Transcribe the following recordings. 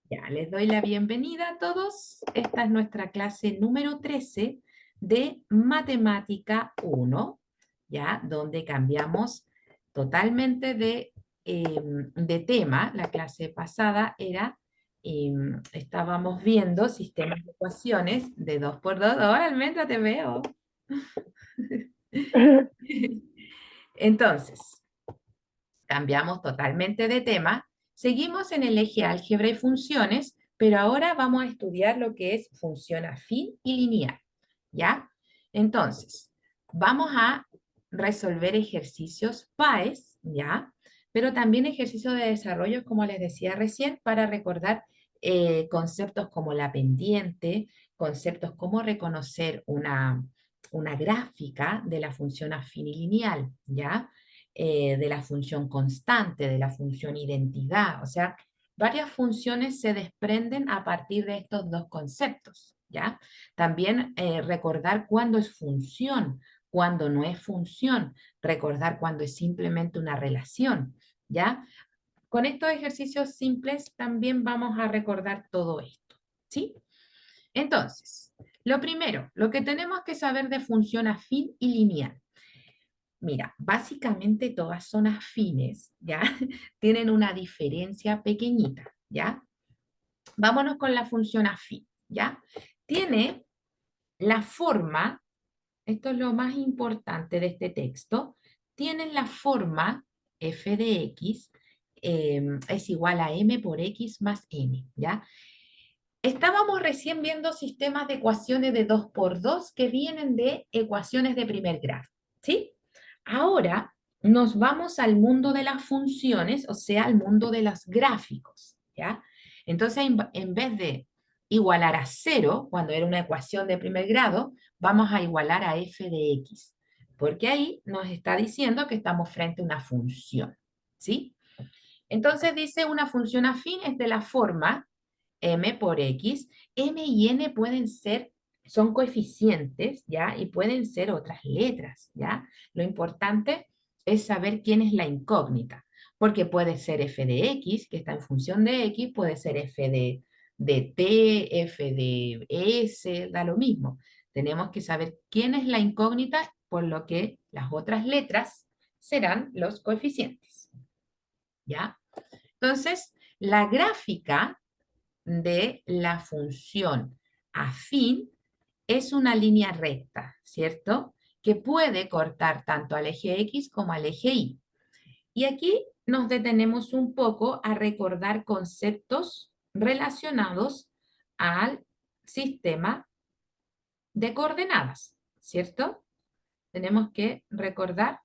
Ya, les doy la bienvenida a todos. Esta es nuestra clase número 13 de Matemática 1, ya, donde cambiamos totalmente de tema. La clase pasada era, estábamos viendo sistemas de ecuaciones de 2 por 2. Ahora, Almendra, te veo. Entonces, cambiamos totalmente de tema, seguimos en el eje álgebra y funciones, pero ahora vamos a estudiar lo que es función afín y lineal, ¿ya? Entonces, vamos a resolver ejercicios PAES, ¿ya? Pero también ejercicios de desarrollo, como les decía recién, para recordar conceptos como la pendiente, conceptos como reconocer una gráfica de la función afín y lineal, ¿ya? De la función constante, de la función identidad. O sea, varias funciones se desprenden a partir de estos dos conceptos, ¿ya? También recordar cuándo es función, cuándo no es función, recordar cuándo es simplemente una relación, ¿ya? Con estos ejercicios simples también vamos a recordar todo esto, ¿sí? Entonces, lo primero, lo que tenemos que saber de función afín y lineal. Mira, básicamente todas son afines, ¿ya? Tienen una diferencia pequeñita, ¿ya? Vámonos con la función afín, ¿ya? Tiene la forma, esto es lo más importante de este texto, tiene la forma f de x es igual a m por x más n, ¿ya? Estábamos recién viendo sistemas de ecuaciones de 2 por 2 que vienen de ecuaciones de primer grado, ¿sí? Ahora nos vamos al mundo de las funciones, o sea, al mundo de los gráficos, ¿ya? Entonces, en vez de igualar a cero, cuando era una ecuación de primer grado, vamos a igualar a f de x, porque ahí nos está diciendo que estamos frente a una función, ¿sí? Entonces dice una función afín es de la forma m por x. M y n pueden ser, son coeficientes, ¿ya? Y pueden ser otras letras, ¿ya? Lo importante es saber quién es la incógnita, porque puede ser f de x, que está en función de x, puede ser f de t, f de s, da lo mismo. Tenemos que saber quién es la incógnita, por lo que las otras letras serán los coeficientes, ¿ya? Entonces, la gráfica de la función afín es una línea recta, ¿cierto? Que puede cortar tanto al eje X como al eje Y. Y aquí nos detenemos un poco a recordar conceptos relacionados al sistema de coordenadas, ¿cierto? Tenemos que recordar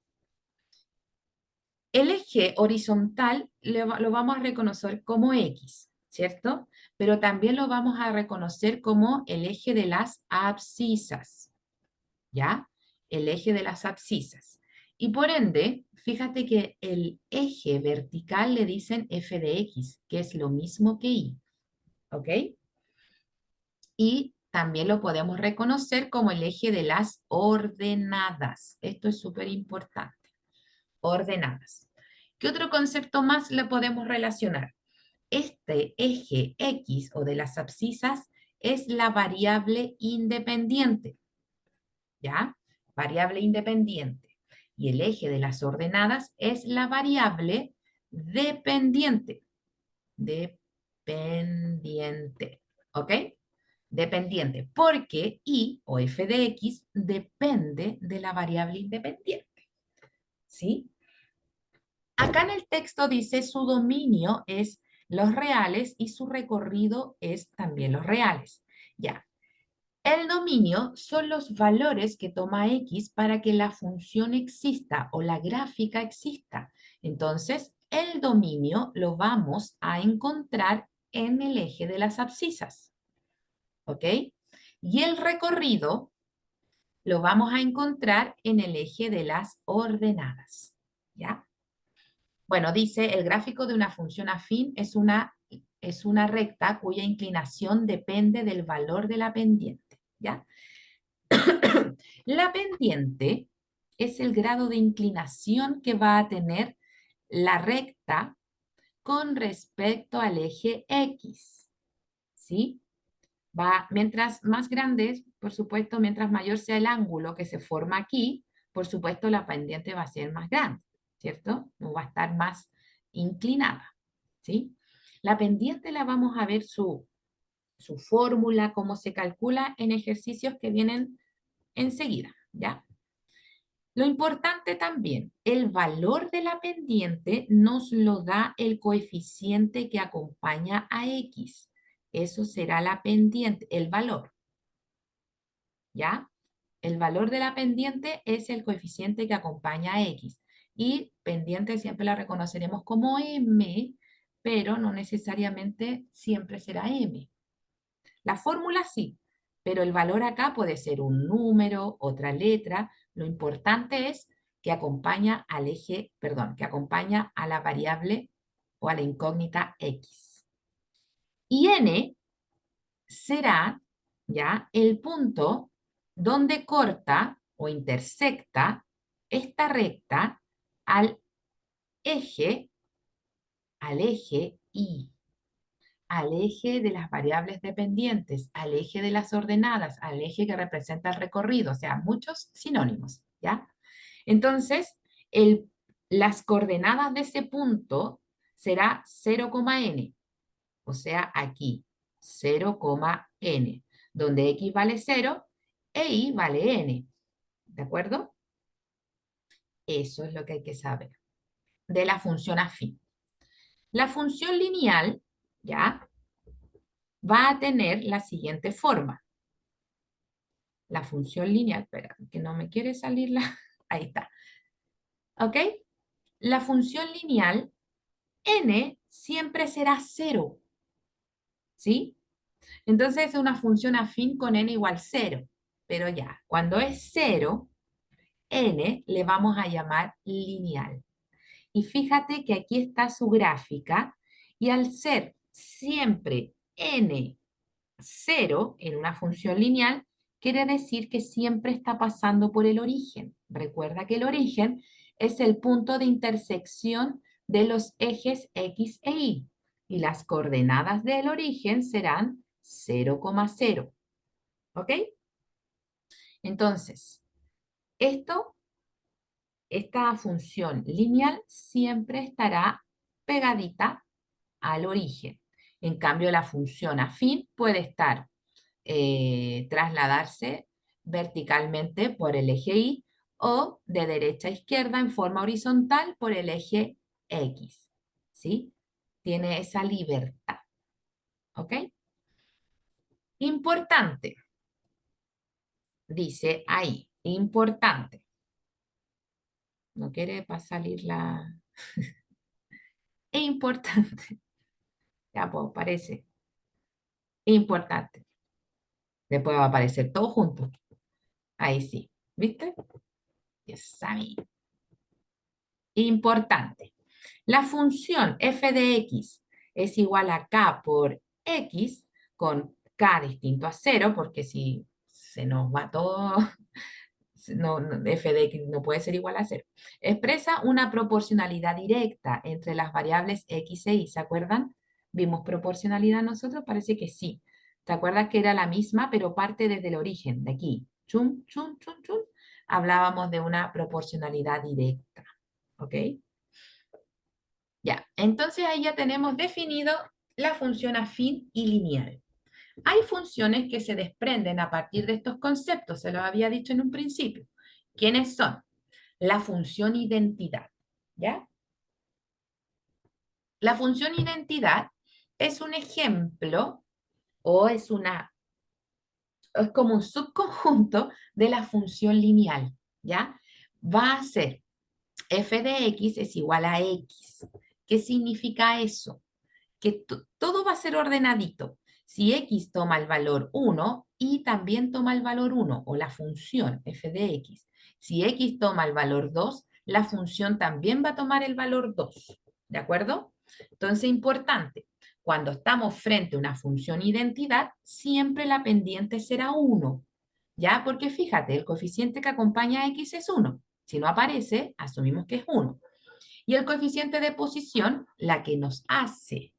el eje horizontal lo vamos a reconocer como X, ¿cierto? Pero también lo vamos a reconocer como el eje de las abscisas, ¿ya? El eje de las abscisas. Y por ende, fíjate que el eje vertical le dicen f de x, que es lo mismo que y, ¿ok? Y también lo podemos reconocer como el eje de las ordenadas. Esto es súper importante. Ordenadas. ¿Qué otro concepto más le podemos relacionar? Este eje X o de las abscisas es la variable independiente, ¿ya? Variable independiente. Y el eje de las ordenadas es la variable dependiente. Dependiente, ¿ok? Dependiente, porque y o f de x depende de la variable independiente, ¿sí? Acá en el texto dice su dominio es los reales y su recorrido es también los reales. Ya, el dominio son los valores que toma X para que la función exista o la gráfica exista. Entonces, el dominio lo vamos a encontrar en el eje de las abscisas. ¿Ok? Y el recorrido lo vamos a encontrar en el eje de las ordenadas. ¿Ya? Bueno, dice, el gráfico de una función afín es una recta cuya inclinación depende del valor de la pendiente, ¿ya? La pendiente es el grado de inclinación que va a tener la recta con respecto al eje X, ¿sí? Mientras más grande, por supuesto, mientras mayor sea el ángulo que se forma aquí, por supuesto la pendiente va a ser más grande, ¿cierto? No va a estar más inclinada, ¿sí? La pendiente la vamos a ver su fórmula, cómo se calcula en ejercicios que vienen enseguida, ¿ya? Lo importante también, el valor de la pendiente nos lo da el coeficiente que acompaña a X. Eso será la pendiente, el valor, ¿ya? El valor de la pendiente es el coeficiente que acompaña a X. Y pendiente siempre la reconoceremos como M, pero no necesariamente siempre será M. La fórmula sí, pero el valor acá puede ser un número, otra letra. Lo importante es que acompaña al eje, perdón, que acompaña a la variable o a la incógnita X. Y N será ya el punto donde corta o intersecta esta recta al eje, al eje Y, al eje de las variables dependientes, al eje de las ordenadas, al eje que representa el recorrido, o sea, muchos sinónimos, ¿ya? Entonces, las coordenadas de ese punto será 0,n, o sea, aquí, 0,n, donde x vale 0 e y vale n, ¿de acuerdo? Eso es lo que hay que saber de la función afín. La función lineal, ¿ya? Va a tener la siguiente forma. La función lineal, espera, que no me quiere salir la... Ahí está. ¿Ok? La función lineal, n siempre será 0. ¿Sí? Entonces es una función afín con n igual 0. Pero ya, cuando es 0, n le vamos a llamar lineal. Y fíjate que aquí está su gráfica y al ser siempre n 0 en una función lineal, quiere decir que siempre está pasando por el origen. Recuerda que el origen es el punto de intersección de los ejes X e Y. Y las coordenadas del origen serán 0,0. ¿Ok? Entonces, esta función lineal siempre estará pegadita al origen. En cambio, la función afín puede estar trasladarse verticalmente por el eje Y o de derecha a izquierda en forma horizontal por el eje X. ¿Sí? Tiene esa libertad. ¿Ok? Importante. Dice ahí, importante. No quiere salir la... Importante. Ya, pues, parece. Importante. Después va a aparecer todo junto. Ahí sí. ¿Viste? Ya sabía. Importante. La función f de x es igual a k por x con k distinto a 0, porque si se nos va todo, f de x no puede ser igual a 0. Expresa una proporcionalidad directa entre las variables x e y. ¿Se acuerdan? ¿Vimos proporcionalidad nosotros? Parece que sí. ¿Te acuerdas que era la misma, pero parte desde el origen, de aquí? Chum, chum, chum, chum. Hablábamos de una proporcionalidad directa. ¿Ok? Ya, entonces ahí ya tenemos definido la función afín y lineal. Hay funciones que se desprenden a partir de estos conceptos, se los había dicho en un principio. ¿Quiénes son? La función identidad, ¿ya? La función identidad es un ejemplo o es como un subconjunto de la función lineal, ¿ya? Va a ser f de x es igual a x. ¿Qué significa eso? Que todo va a ser ordenadito. Si x toma el valor 1, y también toma el valor 1, o la función f de x. Si x toma el valor 2, la función también va a tomar el valor 2. ¿De acuerdo? Entonces, importante, cuando estamos frente a una función identidad, siempre la pendiente será 1. ¿Ya? Porque fíjate, el coeficiente que acompaña a x es 1. Si no aparece, asumimos que es 1. Y el coeficiente de posición, la que nos hace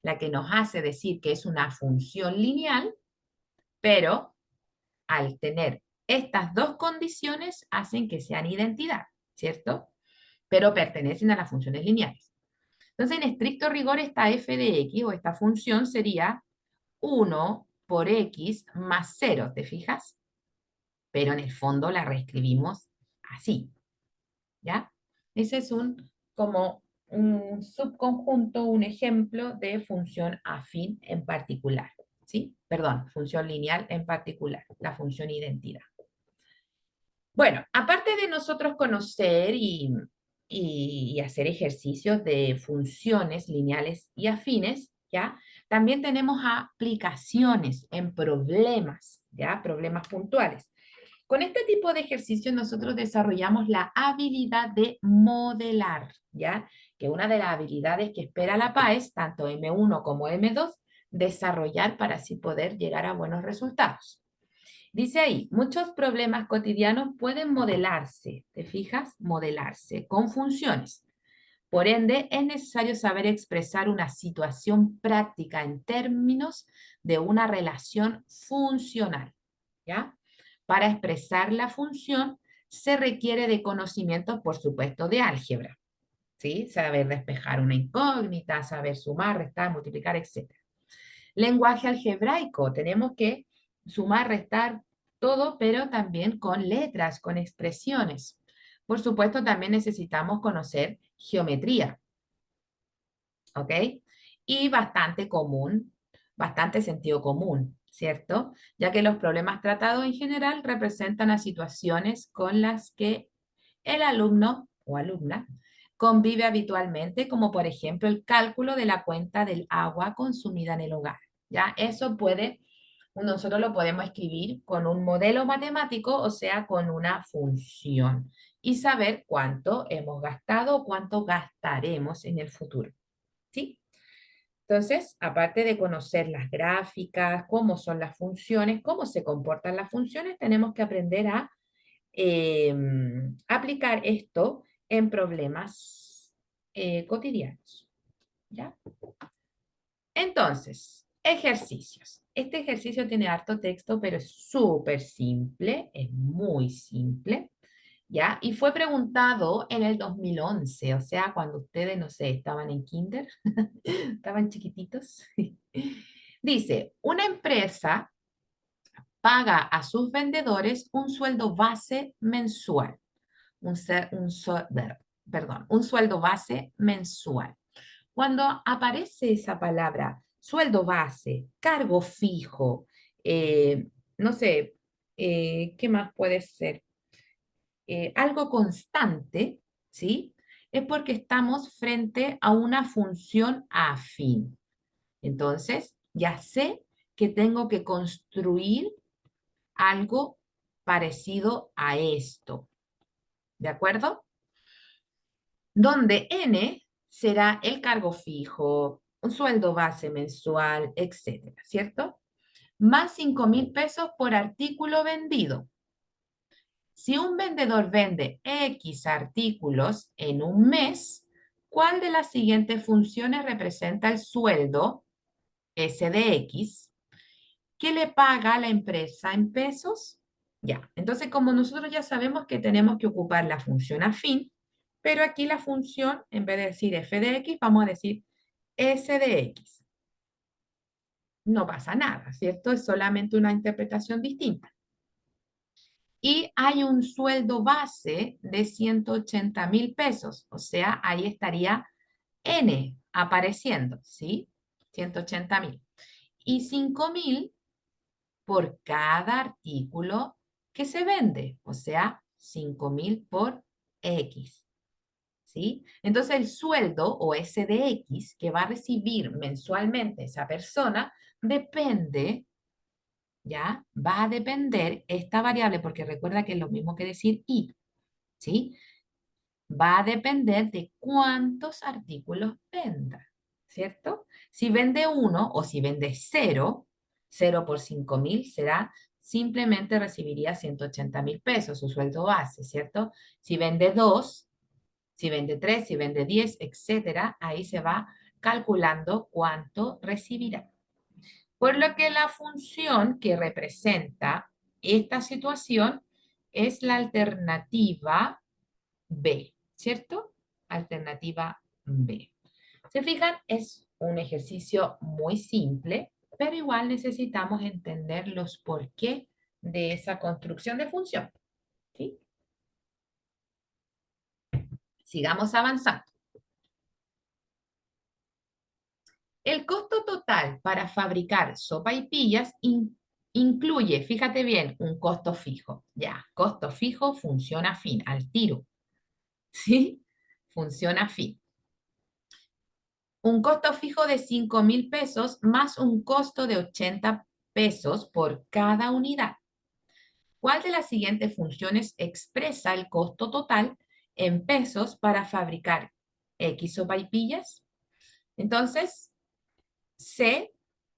la que nos hace decir que es una función lineal, pero al tener estas dos condiciones hacen que sean identidad, ¿cierto? Pero pertenecen a las funciones lineales. Entonces, en estricto rigor, esta f de x o esta función sería 1 por x más 0, ¿te fijas? Pero en el fondo la reescribimos así, ¿ya? Ese es como un subconjunto, un ejemplo de función afín en particular, ¿sí? Perdón, función lineal en particular, la función identidad. Bueno, aparte de nosotros conocer y hacer ejercicios de funciones lineales y afines, ¿ya? También tenemos aplicaciones en problemas, ¿ya? Problemas puntuales. Con este tipo de ejercicios nosotros desarrollamos la habilidad de modelar, ¿ya? Que una de las habilidades que espera la PAES, tanto M1 como M2, desarrollar para así poder llegar a buenos resultados. Dice ahí, muchos problemas cotidianos pueden modelarse, ¿te fijas? Modelarse con funciones. Por ende, es necesario saber expresar una situación práctica en términos de una relación funcional, ¿ya? Para expresar la función se requiere de conocimientos, por supuesto, de álgebra, ¿sí? Saber despejar una incógnita, saber sumar, restar, multiplicar, etc. Lenguaje algebraico, tenemos que sumar, restar, todo, pero también con letras, con expresiones. Por supuesto, también necesitamos conocer geometría, ¿ok? Y bastante común, bastante sentido común, ¿cierto? Ya que los problemas tratados en general representan a situaciones con las que el alumno o alumna convive habitualmente, como por ejemplo el cálculo de la cuenta del agua consumida en el hogar. ¿Ya? Eso nosotros lo podemos escribir con un modelo matemático, o sea, con una función, y saber cuánto hemos gastado o cuánto gastaremos en el futuro. ¿Sí? Entonces, aparte de conocer las gráficas, cómo son las funciones, cómo se comportan las funciones, tenemos que aprender a aplicar esto en problemas cotidianos. ¿Ya? Entonces, ejercicios. Este ejercicio tiene harto texto, pero es súper simple, es muy simple, ¿ya? Y fue preguntado en el 2011, o sea, cuando ustedes, no sé, estaban en kinder, estaban chiquititos. Dice, una empresa paga a sus vendedores un sueldo base mensual, un sueldo base mensual. Cuando aparece esa palabra, sueldo base, cargo fijo, no sé, ¿qué más puede ser? Algo constante, ¿sí? Es porque estamos frente a una función afín. Entonces, ya sé que tengo que construir algo parecido a esto, ¿de acuerdo? Donde N será el cargo fijo, un sueldo base mensual, etcétera, ¿cierto? Más 5.000 pesos por artículo vendido. Si un vendedor vende X artículos en un mes, ¿cuál de las siguientes funciones representa el sueldo S de X que le paga a la empresa en pesos? Ya, entonces como nosotros ya sabemos que tenemos que ocupar la función afín, pero aquí la función, en vez de decir f de x, vamos a decir s de x. No pasa nada, ¿cierto? Es solamente una interpretación distinta. Y hay un sueldo base de 180.000 pesos, o sea, ahí estaría n apareciendo, ¿sí? 180.000. Y 5.000 por cada artículo que se vende, o sea, 5.000 por X. ¿Sí? Entonces el sueldo o S de X que va a recibir mensualmente esa persona depende, ¿ya? Va a depender esta variable, porque recuerda que es lo mismo que decir Y, ¿sí? Va a depender de cuántos artículos venda, ¿cierto? Si vende uno o si vende cero, 0 por 5.000 será, simplemente recibiría 180.000 pesos, su sueldo base, ¿cierto? Si vende dos, si vende tres, si vende 10, etcétera, ahí se va calculando cuánto recibirá. Por lo que la función que representa esta situación es la alternativa B, ¿cierto? Alternativa B. ¿Se fijan? Es un ejercicio muy simple, pero igual necesitamos entender los por qué de esa construcción de función, ¿sí? Sigamos avanzando. El costo total para fabricar sopaipillas incluye, fíjate bien, un costo fijo. Ya, costo fijo funciona fin, al tiro, ¿sí? Funciona fin. Un costo fijo de 5.000 pesos más un costo de 80 pesos por cada unidad. ¿Cuál de las siguientes funciones expresa el costo total en pesos para fabricar X sopaipillas? Entonces, C,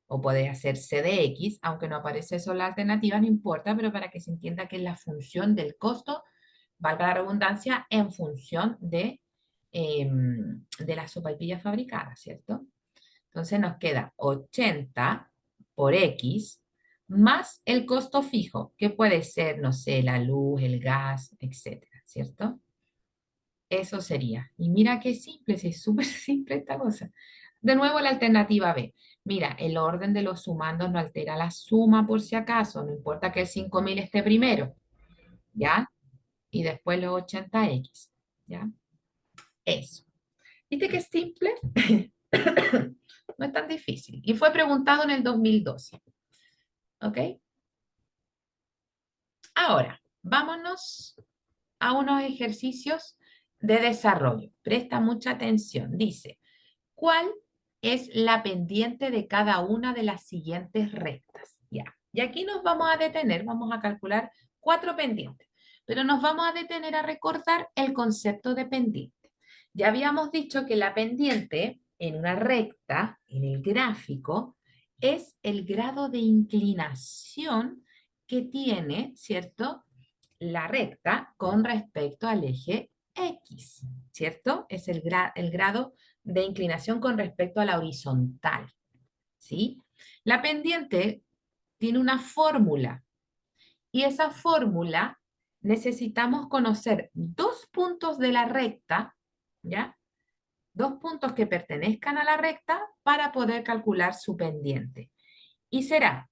o puede hacer C de X, aunque no aparece eso en la alternativa, no importa, pero para que se entienda que es la función del costo, valga la redundancia, en función de la sopaipilla fabricada, ¿cierto? Entonces nos queda 80 por X más el costo fijo, que puede ser, no sé, la luz, el gas, etcétera, ¿cierto? Eso sería. Y mira qué simple, si es súper simple esta cosa. De nuevo la alternativa B. Mira, el orden de los sumandos no altera la suma por si acaso, no importa que el 5.000 esté primero, ¿ya? Y después los 80X, ¿ya? Eso. ¿Viste que es simple? No es tan difícil. Y fue preguntado en el 2012. ¿Ok? Ahora, vámonos a unos ejercicios de desarrollo. Presta mucha atención. Dice, ¿cuál es la pendiente de cada una de las siguientes rectas? Ya. Y aquí nos vamos a detener, vamos a calcular 4 pendientes, pero nos vamos a detener a recordar el concepto de pendiente. Ya habíamos dicho que la pendiente en una recta, en el gráfico, es el grado de inclinación que tiene, ¿cierto? La recta con respecto al eje X, ¿cierto? Es el grado de inclinación con respecto a la horizontal, ¿sí? La pendiente tiene una fórmula y esa fórmula necesitamos conocer dos puntos de la recta, ¿ya? Dos puntos que pertenezcan a la recta para poder calcular su pendiente. Y será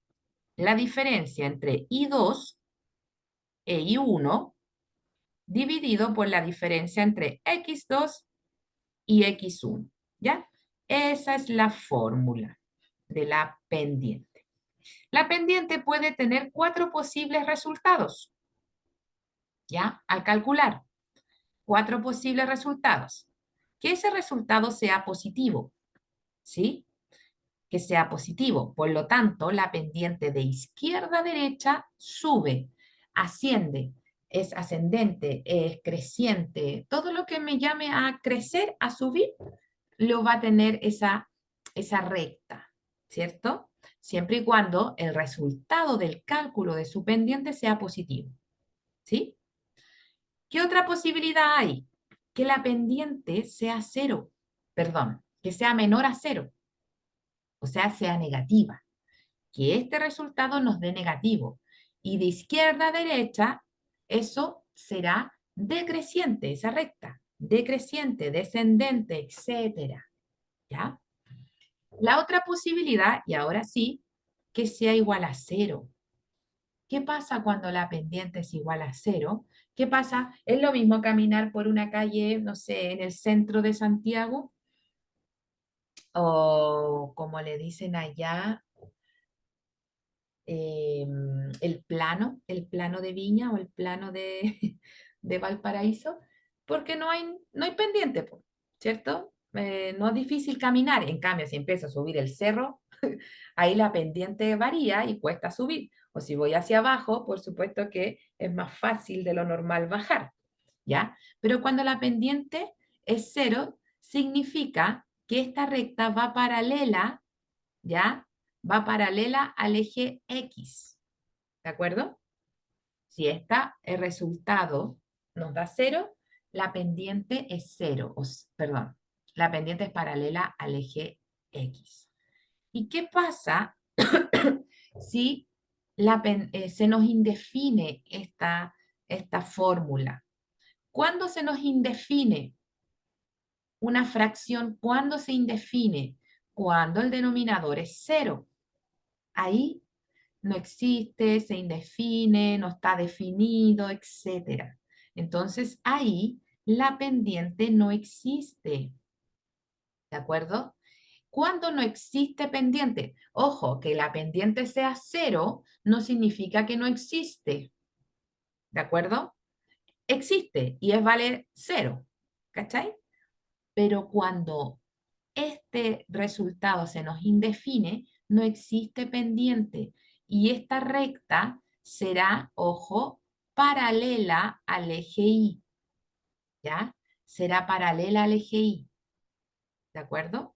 la diferencia entre I2 e I1 dividido por la diferencia entre X2 y X1, ¿ya? Esa es la fórmula de la pendiente. La pendiente puede tener 4 posibles resultados, ¿ya? Al calcular 4 posibles resultados. Que ese resultado sea positivo, ¿sí? Que sea positivo. Por lo tanto, la pendiente de izquierda a derecha sube, asciende, es ascendente, es creciente. Todo lo que me llame a crecer, a subir, lo va a tener esa recta, ¿cierto? Siempre y cuando el resultado del cálculo de su pendiente sea positivo, ¿sí? ¿Qué otra posibilidad hay? Que la pendiente sea cero, perdón, que sea menor a cero, o sea negativa, que este resultado nos dé negativo. Y de izquierda a derecha, eso será decreciente, esa recta, decreciente, descendente, etcétera, ¿ya? La otra posibilidad, y ahora sí, que sea igual a cero. ¿Qué pasa cuando la pendiente es igual a cero? ¿Qué pasa? Es lo mismo caminar por una calle, no sé, en el centro de Santiago, o como le dicen allá, eh, el plano de Viña o el plano de, de Valparaíso, porque no hay pendiente, po, ¿cierto? No es difícil caminar. En cambio, si empiezo a subir el cerro, ahí la pendiente varía y cuesta subir. O si voy hacia abajo, por supuesto que es más fácil de lo normal bajar, ¿ya? Pero cuando la pendiente es cero, significa que esta recta va paralela, ¿ya? Va paralela al eje X, ¿de acuerdo? Si el resultado nos da cero, la pendiente es cero, perdón. La pendiente es paralela al eje X. ¿Y qué pasa si se nos indefine esta fórmula? ¿Cuándo se nos indefine una fracción? ¿Cuándo se indefine? Cuando el denominador es cero. Ahí no existe, se indefine, no está definido, etc. Entonces ahí la pendiente no existe. ¿De acuerdo? Cuando no existe pendiente, ojo, que la pendiente sea cero no significa que no existe. ¿De acuerdo? Existe y vale cero. ¿Cachai? Pero cuando este resultado se nos indefine, no existe pendiente. Y esta recta será, ojo, paralela al eje Y. ¿Ya? Será paralela al eje Y. ¿De acuerdo?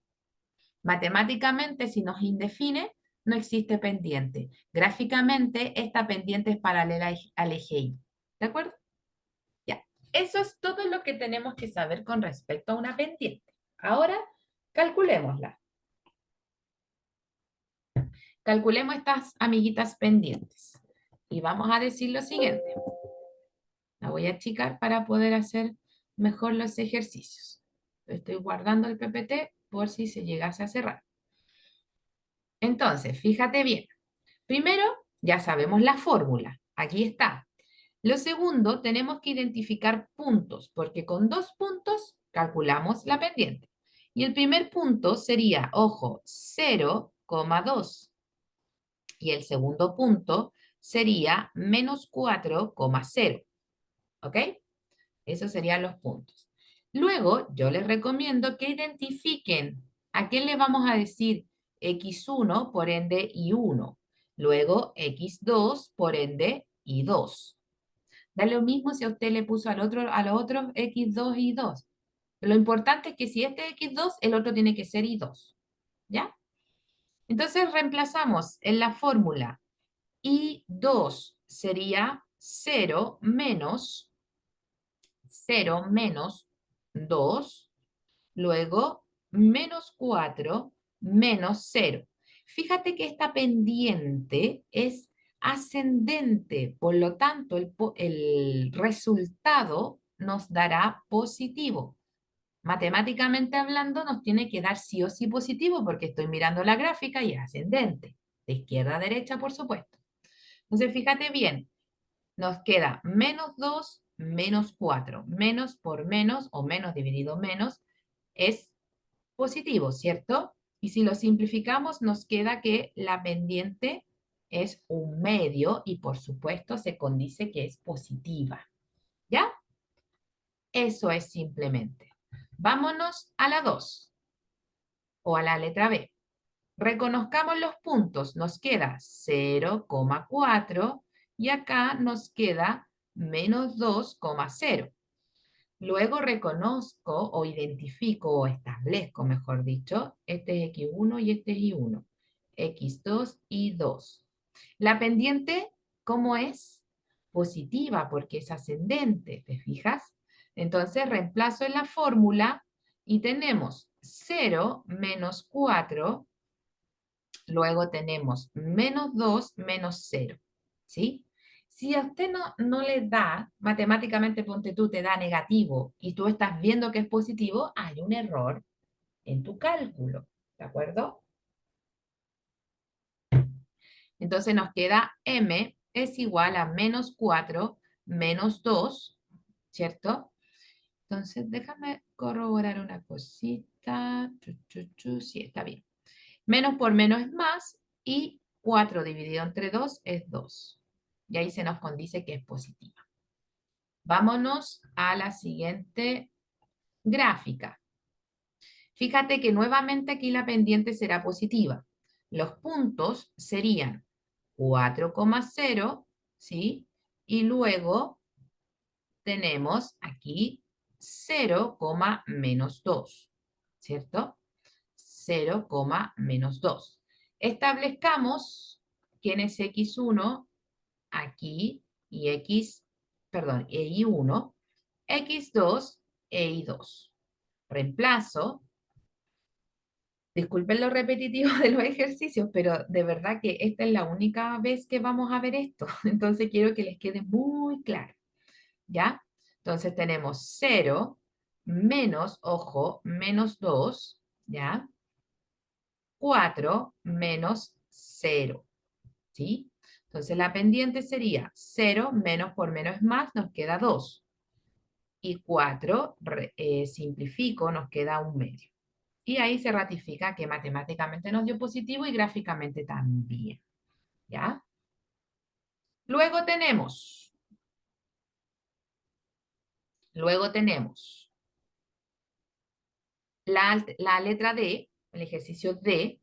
Matemáticamente, si nos indefine, no existe pendiente. Gráficamente, esta pendiente es paralela al eje Y. ¿De acuerdo? Ya. Eso es todo lo que tenemos que saber con respecto a una pendiente. Ahora, calculémosla. Calculemos estas amiguitas pendientes. Y vamos a decir lo siguiente. La voy a achicar para poder hacer mejor los ejercicios. Estoy guardando el PPT por si se llegase a cerrar. Entonces, fíjate bien. Primero, ya sabemos la fórmula. Aquí está. Lo segundo, tenemos que identificar puntos, porque con 2 puntos calculamos la pendiente. Y el primer punto sería, ojo, 0,2. Y el segundo punto sería menos 4,0. ¿Ok? Esos serían los puntos. Luego, yo les recomiendo que identifiquen a quién le vamos a decir x1, por ende, y1. Luego, x2, por ende, y2. Da lo mismo si a usted le puso a los otros x2 y 2. Lo importante es que si este es x2, el otro tiene que ser y2. ¿Ya? Entonces, reemplazamos en la fórmula y 2 sería 0 menos 2, luego menos 4 menos 0. Fíjate que esta pendiente es ascendente, por lo tanto el resultado nos dará positivo. Matemáticamente hablando nos tiene que dar sí o sí positivo porque estoy mirando la gráfica y es ascendente, de izquierda a derecha por supuesto. Entonces, fíjate bien, nos queda menos 2, menos 4. Menos por menos o menos dividido menos es positivo, ¿cierto? Y si lo simplificamos, nos queda que la pendiente es un medio y por supuesto se condice que es positiva. ¿Ya? Eso es simplemente. Vámonos a la 2 o a la letra B. Reconozcamos los puntos. Nos queda 0,4 y acá nos queda menos 2,0. Luego reconozco o identifico o establezco, mejor dicho, este es x1 y este es y1, x2 y 2. La pendiente, ¿cómo es? Positiva porque es ascendente, ¿te fijas? Entonces reemplazo en la fórmula y tenemos 0 menos 4. Luego tenemos menos 2 menos 0, ¿sí? Si a usted no le da, matemáticamente ponte tú, te da negativo y tú estás viendo que es positivo, hay un error en tu cálculo, ¿de acuerdo? Entonces nos queda m es igual a menos 4 menos 2, ¿cierto? Entonces déjame corroborar una cosita. Sí, está bien. Menos por menos es más y 4 dividido entre 2 es 2. Y ahí se nos condice que es positiva. Vámonos a la siguiente gráfica. Fíjate que nuevamente aquí la pendiente será positiva. Los puntos serían 4,0, ¿sí? Y luego tenemos aquí 0, menos 2, ¿cierto? 0, menos 2. Establezcamos quién es x1 aquí y y1, x2 e y2. Reemplazo Disculpen lo repetitivo de los ejercicios, pero de verdad que esta es la única vez que vamos a ver esto. Entonces quiero que les quede muy claro, ¿ya? Entonces tenemos 0 menos, ojo, menos 2, ¿ya? 4 menos 0, ¿sí? Entonces la pendiente sería 0 menos por menos es más, nos queda 2. Y 4, simplifico, nos queda un medio. Y ahí se ratifica que matemáticamente nos dio positivo y gráficamente también, ¿ya? Luego tenemos, luego tenemos la letra D, el ejercicio D,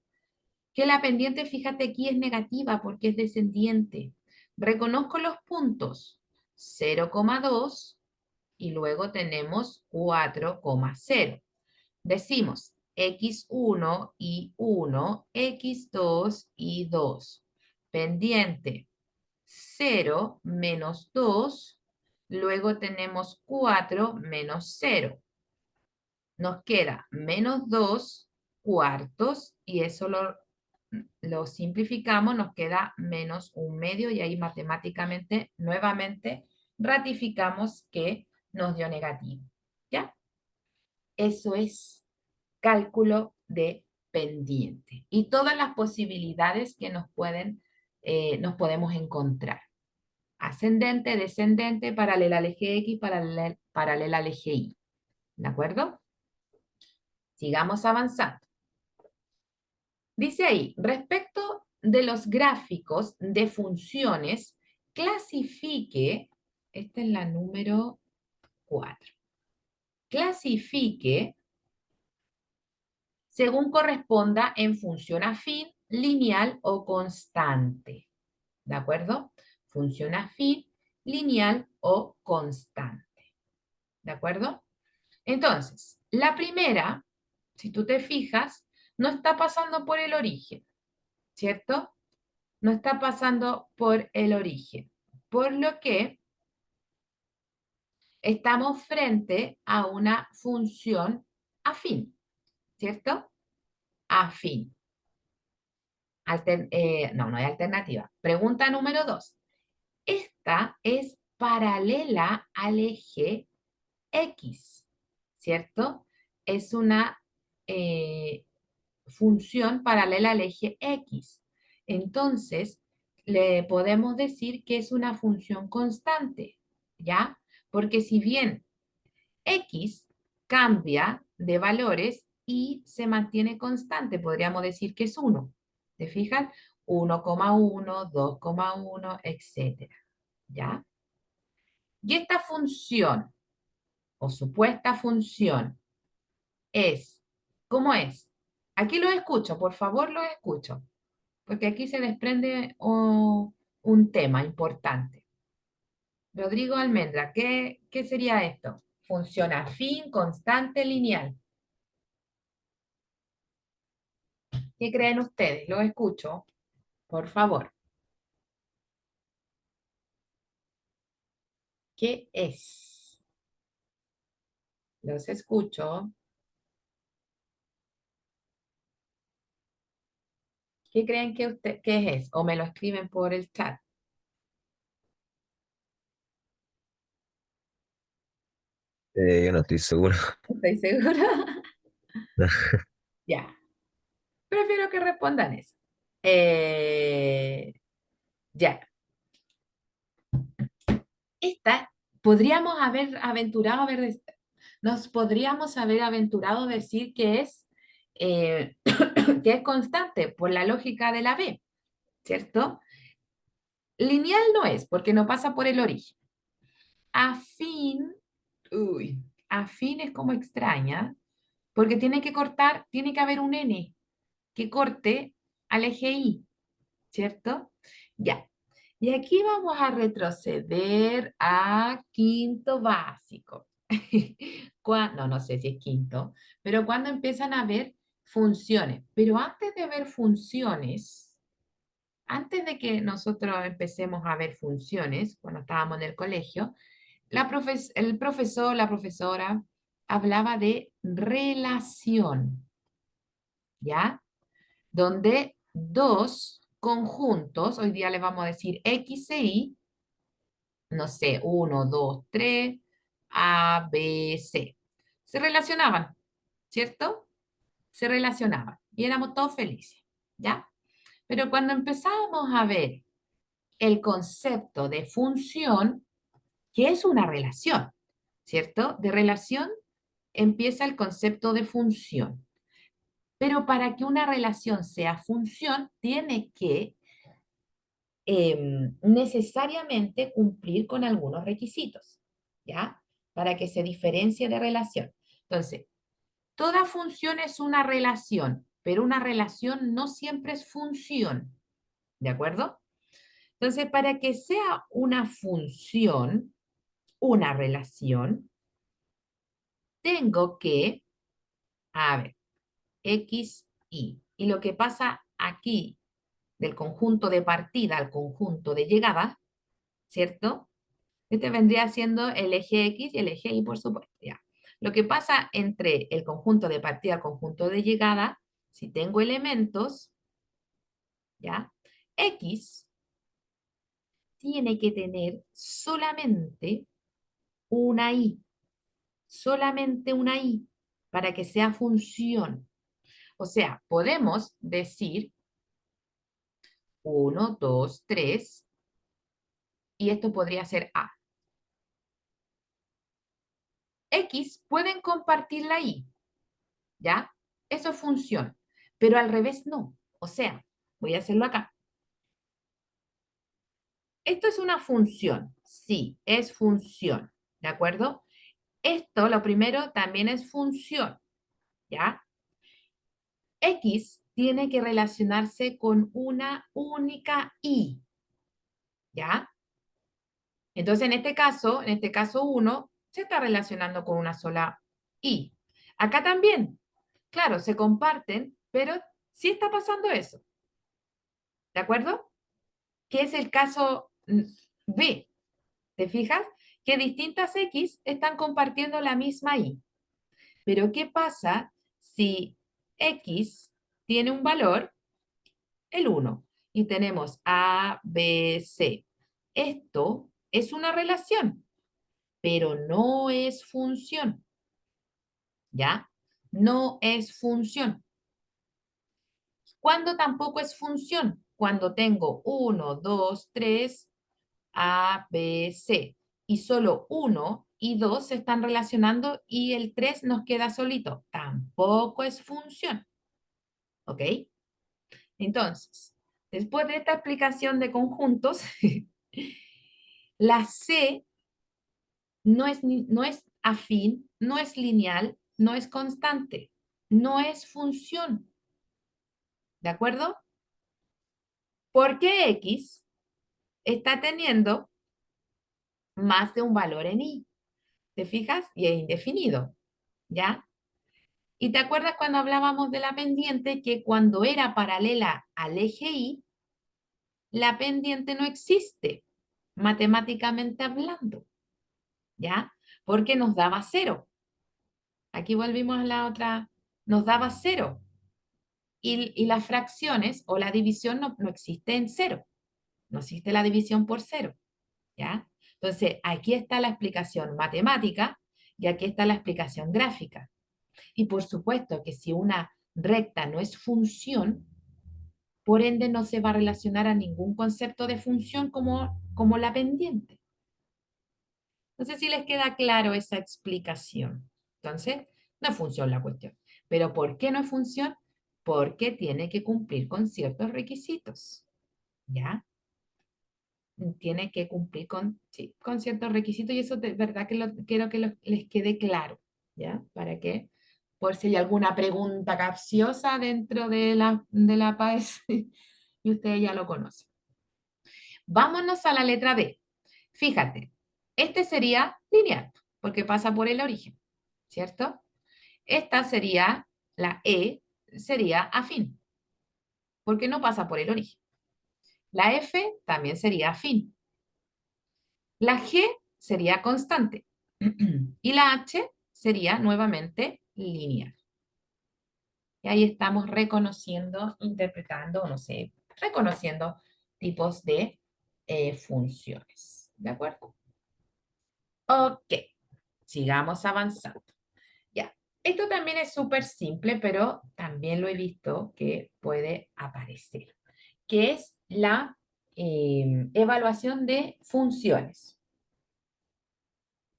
que la pendiente, fíjate aquí, es negativa porque es descendiente. Reconozco los puntos 0,2 y luego tenemos 4,0. Decimos x1 y 1, x2 y 2. Pendiente 0 menos 2, luego tenemos 4 menos 0. Nos queda menos 2 cuartos y eso lo simplificamos, nos queda menos un medio y ahí matemáticamente nuevamente ratificamos que nos dio negativo. ¿Ya? Eso es cálculo de pendiente y todas las posibilidades que nos podemos encontrar. Ascendente, descendente, paralela al eje X, paralela al eje Y. ¿De acuerdo? Sigamos avanzando. Dice ahí, respecto de los gráficos de funciones, clasifique, esta es la número 4, clasifique según corresponda en función afín, lineal o constante. ¿De acuerdo? Función afín, lineal o constante. ¿De acuerdo? Entonces, la primera, si tú te fijas, no está pasando por el origen, ¿cierto? No está pasando por el origen. Por lo que estamos frente a una función afín, ¿cierto? Afín. No, no hay alternativa. Pregunta número 2. Esta es paralela al eje X, ¿cierto? Es una eh, función paralela al eje X. Entonces, le podemos decir que es una función constante, ¿ya? Porque si bien X cambia de valores y se mantiene constante, podríamos decir que es 1. ¿Te fijas? 1,1, 2,1, etcétera, ¿ya? Y esta función o supuesta función es, ¿cómo es? Aquí lo escucho, por favor lo escucho, porque aquí se desprende un tema importante. Rodrigo Almendra, ¿qué sería esto? Función afín, constante, lineal. ¿Qué creen ustedes? Lo escucho, por favor. ¿Qué es? Los escucho. ¿Qué creen que es? O me lo escriben por el chat. Yo no estoy seguro. ¿Estoy segura? Ya. Prefiero que respondan eso. Ya. Esta podríamos haber aventurado, nos podríamos haber aventurado a decir eh, que es constante por la lógica de la B, ¿cierto? Lineal no es, porque no pasa por el origen. Afín, uy, afín es como extraña, porque tiene que cortar, tiene que haber un N que corte al eje Y, ¿cierto? Ya. Y aquí vamos a retroceder a quinto básico. No, no sé si es quinto, pero cuando empiezan a ver funciones. Pero antes de ver funciones, antes de que nosotros empecemos a ver funciones, cuando estábamos en el colegio, el profesor, la profesora, hablaba de relación. ¿ya? Donde dos conjuntos, hoy día les vamos a decir X e Y, no sé, uno, 2, 3, A, B, C. Se relacionaban, ¿cierto? Se relacionaban y éramos todos felices, ¿ya? Pero cuando empezábamos a ver el concepto de función, que es una relación, ¿cierto? De relación empieza el concepto de función. Pero para que una relación sea función, tiene que necesariamente cumplir con algunos requisitos, ¿ya? Para que se diferencie de relación. Entonces, toda función es una relación, pero una relación no siempre es función, ¿de acuerdo? Entonces, para que sea una función, una relación, tengo que, a ver, X, Y. Y lo que pasa aquí del conjunto de partida al conjunto de llegada, ¿cierto? Este vendría siendo el eje X y el eje Y, por supuesto, ya. Lo que pasa entre el conjunto de partida al conjunto de llegada, si tengo elementos, ¿ya? X tiene que tener solamente una Y, para que sea función. O sea, podemos decir uno, 2, 3, y esto podría ser A. X pueden compartir la Y, ¿ya? Eso es función, pero al revés no. O sea, voy a hacerlo acá. Esto es una función, sí, es función, ¿de acuerdo? Esto, lo primero, también es función, ¿ya? X tiene que relacionarse con una única Y, ¿ya? Entonces, en este caso 1, se está relacionando con una sola Y. Acá también, claro, se comparten, pero sí está pasando eso, ¿de acuerdo? Que es el caso B, ¿te fijas? Que distintas X están compartiendo la misma Y. Pero ¿qué pasa si X tiene un valor, el 1, y tenemos A, B, C? Esto es una relación, pero no es función, ¿ya? No es función. ¿Cuándo tampoco es función? Cuando tengo 1, 2, 3, A, B, C. Y solo 1 y 2 se están relacionando y el 3 nos queda solito. Tampoco es función. ¿Ok? Entonces, después de esta explicación de conjuntos, la C no es afín, no es lineal, no es constante, no es función. ¿De acuerdo? Porque X está teniendo más de un valor en Y. ¿Te fijas? Y es indefinido. ¿Ya? ¿Y te acuerdas cuando hablábamos de la pendiente que cuando era paralela al eje Y, la pendiente no existe, matemáticamente hablando? ¿Ya? Porque nos daba cero. Aquí volvimos a la otra, nos daba cero. Y las fracciones o la división no existe en cero. No existe la división por cero. ¿Ya? Entonces, aquí está la explicación matemática y aquí está la explicación gráfica. Y por supuesto que si una recta no es función, por ende no se va a relacionar a ningún concepto de función como la pendiente. No sé si les queda claro esa explicación. Entonces, no es función la cuestión. ¿Pero por qué no es función? Porque tiene que cumplir con ciertos requisitos. ¿Ya? Tiene que cumplir con, sí, con ciertos requisitos y eso de verdad que quiero que les quede claro. ¿Ya? Para que, por si hay alguna pregunta capciosa dentro de la PAES y ustedes ya lo conocen. Vámonos a la letra D. Fíjate, este sería lineal, porque pasa por el origen, ¿cierto? Esta sería, la E, sería afín, porque no pasa por el origen. La F también sería afín. La G sería constante. Y la H sería nuevamente lineal. Y ahí estamos reconociendo, interpretando, no sé, reconociendo tipos de funciones. ¿De acuerdo? Ok, sigamos avanzando. Ya, esto también es súper simple, pero también lo he visto que puede aparecer, que es la evaluación de funciones.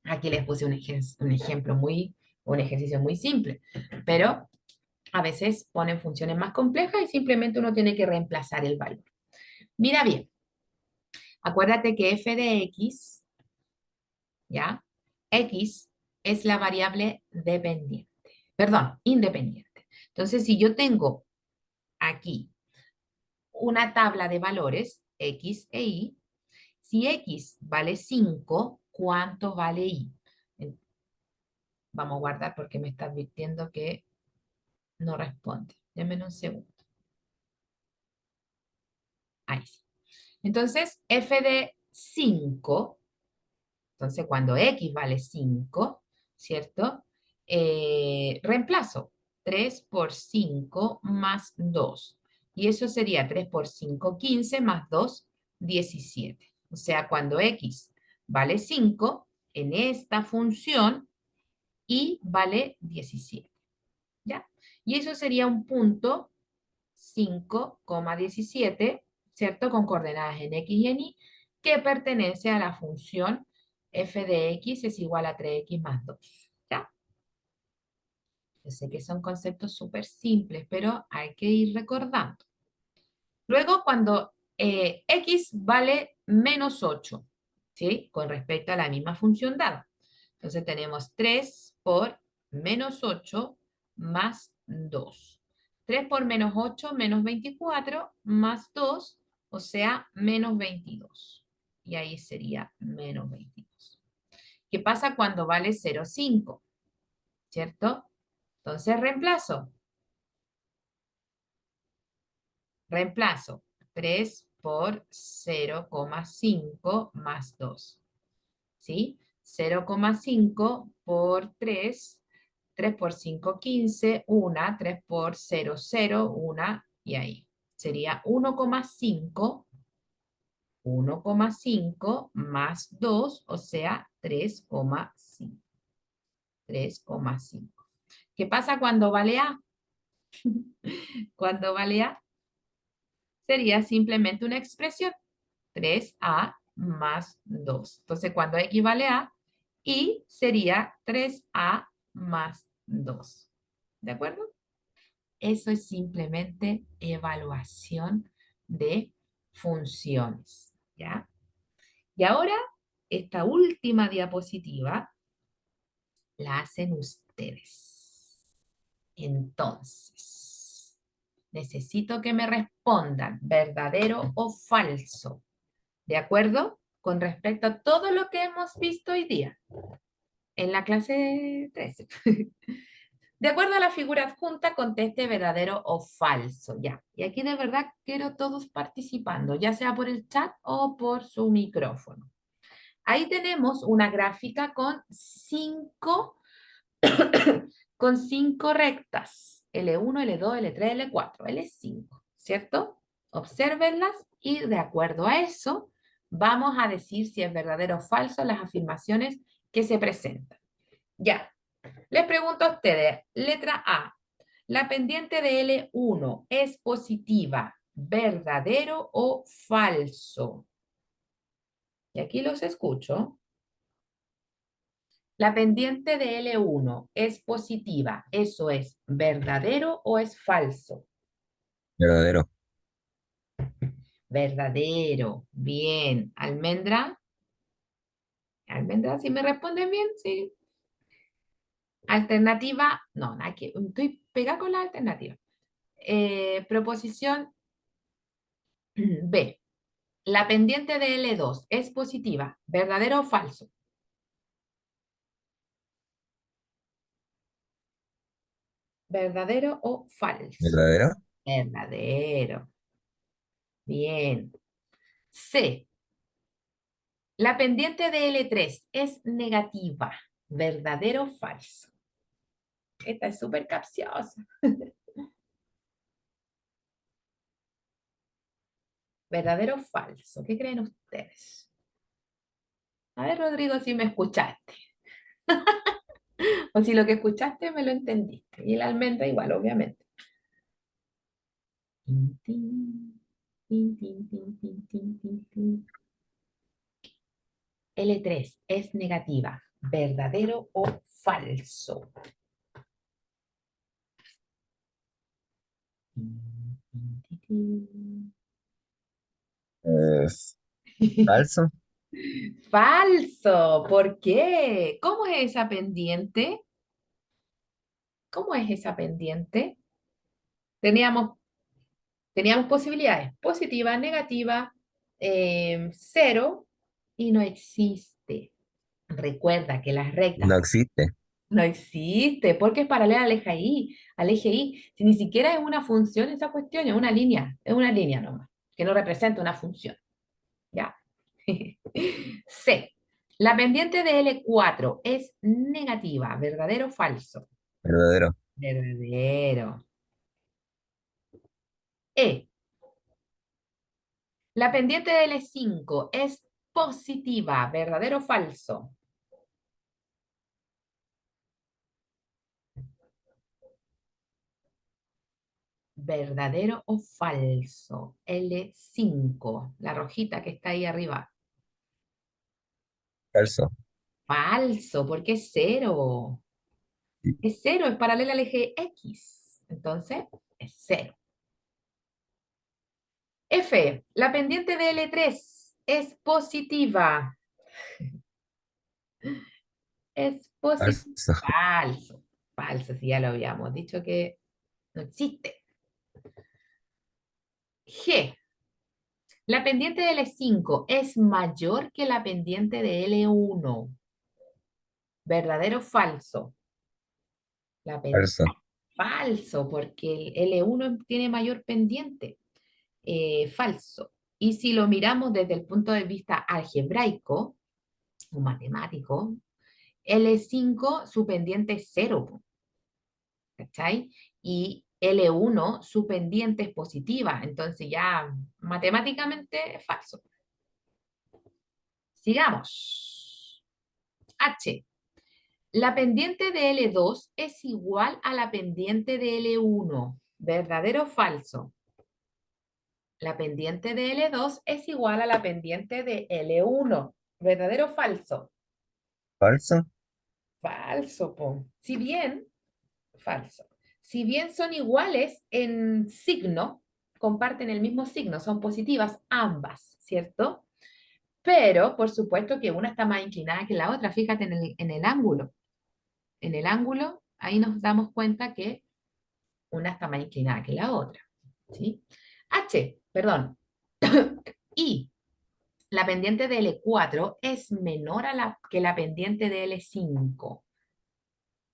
Aquí les puse un ejemplo un ejercicio muy simple, pero a veces ponen funciones más complejas y simplemente uno tiene que reemplazar el valor. Mira bien, acuérdate que f de x, ¿ya? X es la variable dependiente, perdón, independiente. Entonces, si yo tengo aquí una tabla de valores, x e y, si x vale 5, ¿cuánto vale y? Vamos a guardar porque me está advirtiendo que no responde. Déjenme un segundo. Ahí sí. Entonces, f de 5, entonces cuando x vale 5, ¿cierto? Reemplazo 3 por 5 más 2. Y eso sería 3 por 5, 15 más 2, 17. O sea, cuando x vale 5, en esta función, y vale 17. ¿Ya? Y eso sería un punto 5,17, ¿cierto? Con coordenadas en x y en y, que pertenece a la función f de x es igual a 3x más 2. ¿Ya? Yo sé que son conceptos súper simples, pero hay que ir recordando. Luego, cuando x vale menos 8, ¿sí? Con respecto a la misma función dada. Entonces tenemos 3 por menos 8 más 2. 3 por menos 8, menos 24, más 2, o sea, menos 22. Y ahí sería menos 22. ¿Qué pasa cuando vale 0,5? ¿Cierto? Entonces reemplazo 3 por 0,5 más 2. ¿Sí? 0,5 por 3, 3 por 5, 15, 1, 3 por 0, 0, 1, y ahí. Sería 1,5, 1,5 más 2, o sea, 3,5. 3,5. ¿Qué pasa cuando vale A? Cuando vale A, sería simplemente una expresión. 3A más 2. Entonces, cuando X vale A, y sería 3A más 2. ¿De acuerdo? Eso es simplemente evaluación de funciones. ¿Ya? Y ahora, esta última diapositiva la hacen ustedes. Entonces, necesito que me respondan verdadero o falso. ¿De acuerdo? Con respecto a todo lo que hemos visto hoy día en la clase 13. De acuerdo a la figura adjunta, conteste verdadero o falso. Ya. Y aquí de verdad quiero todos participando, ya sea por el chat o por su micrófono. Ahí tenemos una gráfica con cinco rectas. L1, L2, L3, L4, L5, ¿cierto? Obsérvenlas y de acuerdo a eso vamos a decir si es verdadero o falso las afirmaciones que se presentan. Ya, les pregunto a ustedes, letra A, la pendiente de L1 es positiva, verdadero o falso. Y aquí los escucho. La pendiente de L1 es positiva. ¿Eso es verdadero o es falso? Verdadero. Verdadero. Bien. Almendra. Almendra, si me responden bien, sí. Alternativa. No, aquí estoy pegada con la alternativa. Proposición B. La pendiente de L2 es positiva. ¿Verdadero o falso? ¿Verdadero o falso? Verdadero. Verdadero. Bien. C. La pendiente de L3 es negativa. ¿Verdadero o falso? Esta es súper capciosa. ¿Verdadero o falso? ¿Qué creen ustedes? A ver, Rodrigo, si me escuchaste. O si lo que escuchaste me lo entendiste. Y la almendra igual, obviamente. Tin, tin, tin, tin, tin, tin, tin, tin, tin. L3 es negativa. ¿Verdadero o falso? Tin, tin, tin, Eh, tin. falso, Falso. ¿Por qué? ¿Cómo es esa pendiente? ¿Cómo es esa pendiente? Teníamos, teníamos posibilidades. Positiva, negativa, cero y no existe. Recuerda que las rectas no existe. no existe porque es paralela al eje Y. Si ni siquiera es una función esa cuestión, es una línea nomás, que no representa una función. ¿Ya? C. La pendiente de L4 es negativa, ¿verdadero o falso? Verdadero, Verdadero. E. La pendiente de L5 es positiva, ¿verdadero o falso? ¿Verdadero o falso? L5, la rojita que está ahí arriba. falso. Falso, porque es cero. Sí, Es cero, es paralela al eje X. Entonces, es cero. F, la pendiente de L3 es positiva. Es positivo. falso, Falso. Falso, si ya lo habíamos dicho que no existe. G, la pendiente de L5 es mayor que la pendiente de L1. ¿Verdadero o falso? La pen- falso. Falso, porque el L1 tiene mayor pendiente. Falso. Y si lo miramos desde el punto de vista algebraico o matemático, L5 su pendiente es cero, ¿cachai? Y L1 su pendiente es positiva, entonces ya matemáticamente es falso. Sigamos. H. La pendiente de L2 es igual a la pendiente de L1. ¿Verdadero o falso? La pendiente de L2 es igual a la pendiente de L1. ¿Verdadero o falso? Falso, Falso, po. Falso. Si bien son iguales en signo, comparten el mismo signo, son positivas ambas, ¿cierto? Pero, por supuesto que una está más inclinada que la otra. Fíjate en el ángulo. En el ángulo, ahí nos damos cuenta que una está más inclinada que la otra, ¿sí? H, perdón. Y la pendiente de L4 es menor que la pendiente de L5.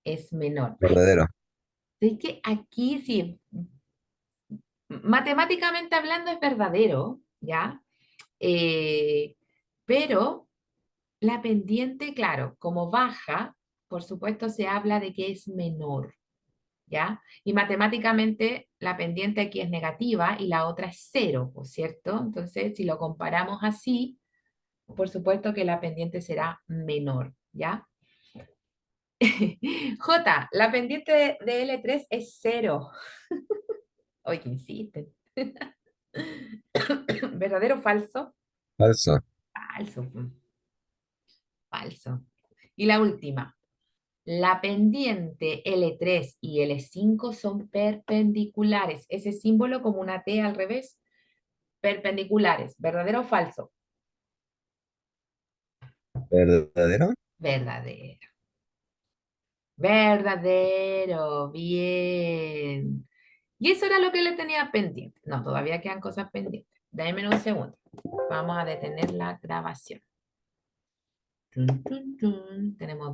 Es menor. verdadero, Así que aquí sí, matemáticamente hablando es verdadero, ¿ya? Eh, pero la pendiente, claro, como baja, por supuesto se habla de que es menor, ¿ya? Y matemáticamente la pendiente aquí es negativa y la otra es cero, ¿por cierto? Entonces, si lo comparamos así, por supuesto que la pendiente será menor, ¿ya? J, la pendiente de L3 es cero. Oye, que insisten. ¿Verdadero o falso? falso. Falso, falso. Y la última. La pendiente L3 y L5 son perpendiculares. Ese símbolo como una T al revés, perpendiculares. ¿Verdadero o falso? Verdadero, Verdadero. Verdadero. Bien. Y eso era lo que le tenía pendiente. No, todavía quedan cosas pendientes. Dame un segundo. Vamos a detener la grabación. Tun, tun, tun. Tenemos